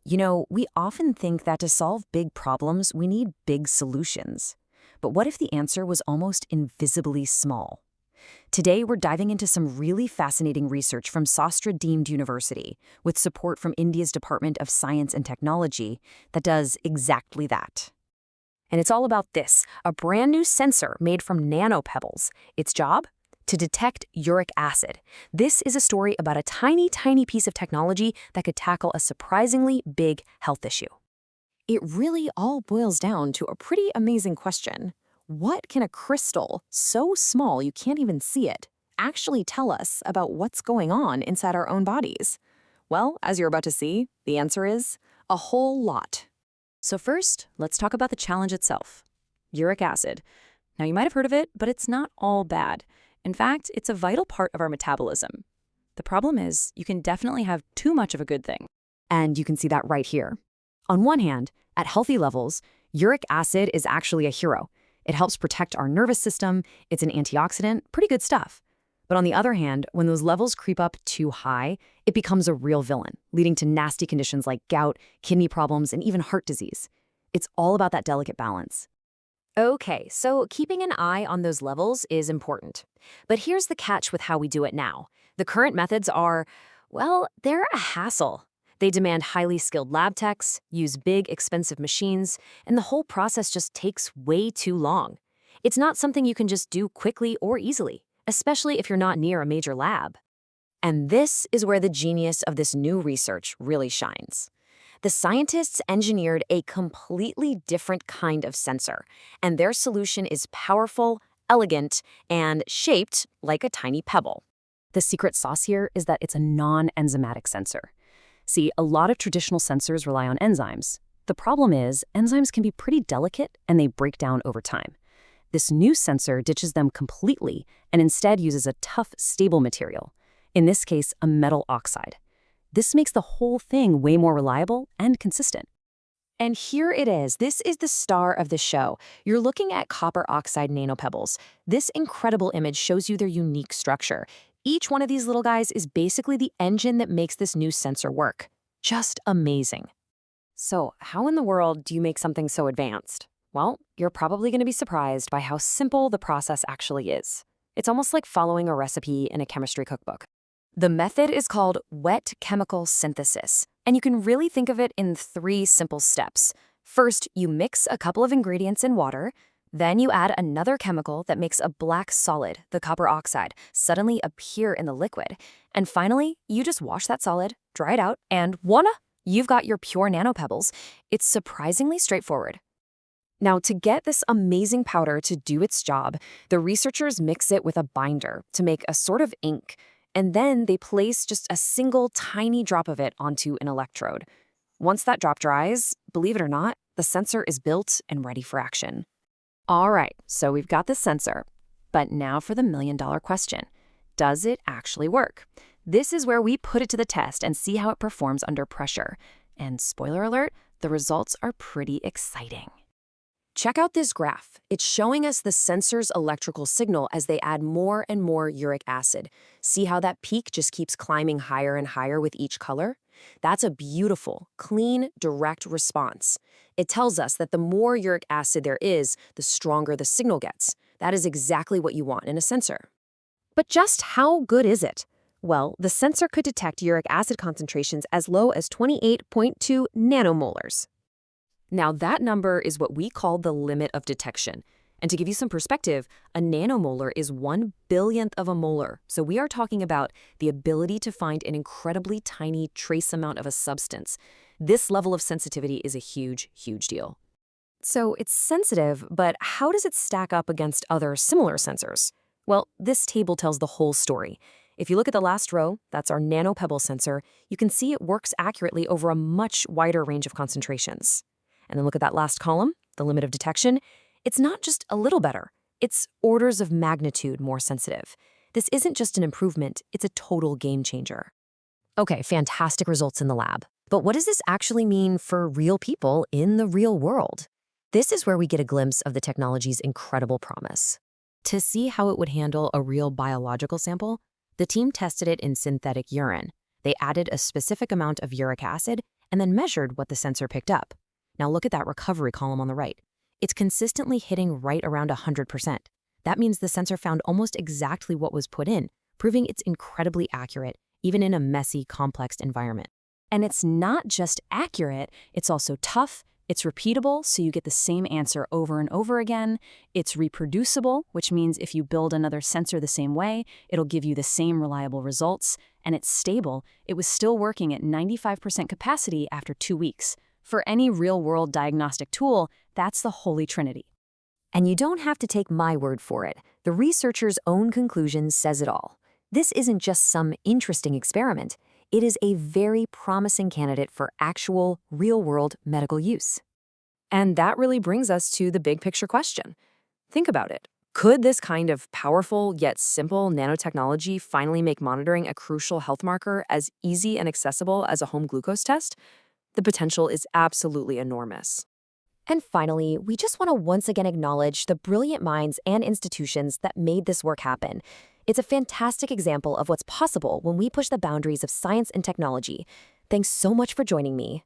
We often think that to solve big problems, we need big solutions. But what if the answer was almost invisibly small? Today, we're diving into some really fascinating research from Sastra Deemed University, with support from India's Department of Science and Technology, that does exactly that. And it's all about this, a brand new sensor made from nanopebbles. Its job? To detect uric acid. This is a story about a tiny, tiny piece of technology that could tackle a surprisingly big health issue. It really all boils down to a pretty amazing question. What can a crystal so small you can't even see it actually tell us about what's going on inside our own bodies? Well, as you're about to see, the answer is a whole lot. So first, let's talk about the challenge itself. Uric acid. Now, you might have heard of it, but it's not all bad. In fact, it's a vital part of our metabolism. The problem is, you can definitely have too much of a good thing. And you can see that right here. On one hand, at healthy levels, uric acid is actually a hero. It helps protect our nervous system, it's an antioxidant, pretty good stuff. But on the other hand, when those levels creep up too high, it becomes a real villain, leading to nasty conditions like gout, kidney problems, and even heart disease. It's all about that delicate balance. Okay, so keeping an eye on those levels is important. But here's the catch with how we do it now. The current methods are, well, they're a hassle. They demand highly skilled lab techs, use big, expensive machines, and the whole process just takes way too long. It's not something you can just do quickly or easily, especially if you're not near a major lab. And this is where the genius of this new research really shines. The scientists engineered a completely different kind of sensor, and their solution is powerful, elegant, and shaped like a tiny pebble. The secret sauce here is that it's a non-enzymatic sensor. See, a lot of traditional sensors rely on enzymes. The problem is, enzymes can be pretty delicate and they break down over time. This new sensor ditches them completely and instead uses a tough, stable material, in this case, a metal oxide. This makes the whole thing way more reliable and consistent. And here it is. This is the star of the show. You're looking at copper oxide nanopebbles. This incredible image shows you their unique structure. Each one of these little guys is basically the engine that makes this new sensor work. Just amazing. So, how in the world do you make something so advanced? Well, you're probably going to be surprised by how simple the process actually is. It's almost like following a recipe in a chemistry cookbook. The method is called wet chemical synthesis, and you can really think of it in 3 simple steps. First, you mix a couple of ingredients in water. Then you add another chemical that makes a black solid, the copper oxide, suddenly appear in the liquid. And finally, you just wash that solid, dry it out, and voila! You've got your pure nanopebbles. It's surprisingly straightforward. Now, to get this amazing powder to do its job, the researchers mix it with a binder to make a sort of ink. And then they place just a single tiny drop of it onto an electrode. Once that drop dries, believe it or not, the sensor is built and ready for action. All right, so we've got the sensor. But now for the million-dollar question. Does it actually work? This is where we put it to the test and see how it performs under pressure. And spoiler alert, the results are pretty exciting. Check out this graph. It's showing us the sensor's electrical signal as they add more and more uric acid. See how that peak just keeps climbing higher and higher with each color? That's a beautiful, clean, direct response. It tells us that the more uric acid there is, the stronger the signal gets. That is exactly what you want in a sensor. But just how good is it? Well, the sensor could detect uric acid concentrations as low as 28.2 nanomolars. Now, that number is what we call the limit of detection. And to give you some perspective, a nanomolar is 1/1000th of a molar. So we are talking about the ability to find an incredibly tiny trace amount of a substance. This level of sensitivity is a huge, huge deal. So it's sensitive, but how does it stack up against other similar sensors? Well, this table tells the whole story. If you look at the last row, that's our nanopebble sensor, you can see it works accurately over a much wider range of concentrations. And then look at that last column, the limit of detection. It's not just a little better. It's orders of magnitude more sensitive. This isn't just an improvement, it's a total game changer. Okay, fantastic results in the lab. But what does this actually mean for real people in the real world? This is where we get a glimpse of the technology's incredible promise. To see how it would handle a real biological sample, the team tested it in synthetic urine. They added a specific amount of uric acid and then measured what the sensor picked up. Now look at that recovery column on the right. It's consistently hitting right around 100%. That means the sensor found almost exactly what was put in, proving it's incredibly accurate, even in a messy, complex environment. And it's not just accurate, it's also tough, it's repeatable, so you get the same answer over and over again. It's reproducible, which means if you build another sensor the same way, it'll give you the same reliable results. And it's stable. It was still working at 95% capacity after 2 weeks. For any real-world diagnostic tool, that's the holy trinity. And you don't have to take my word for it. The researchers' own conclusion says it all. This isn't just some interesting experiment. It is a very promising candidate for actual, real-world medical use. And that really brings us to the big picture question. Think about it. Could this kind of powerful yet simple nanotechnology finally make monitoring a crucial health marker as easy and accessible as a home glucose test? The potential is absolutely enormous. And finally, we just want to once again acknowledge the brilliant minds and institutions that made this work happen. It's a fantastic example of what's possible when we push the boundaries of science and technology. Thanks so much for joining me.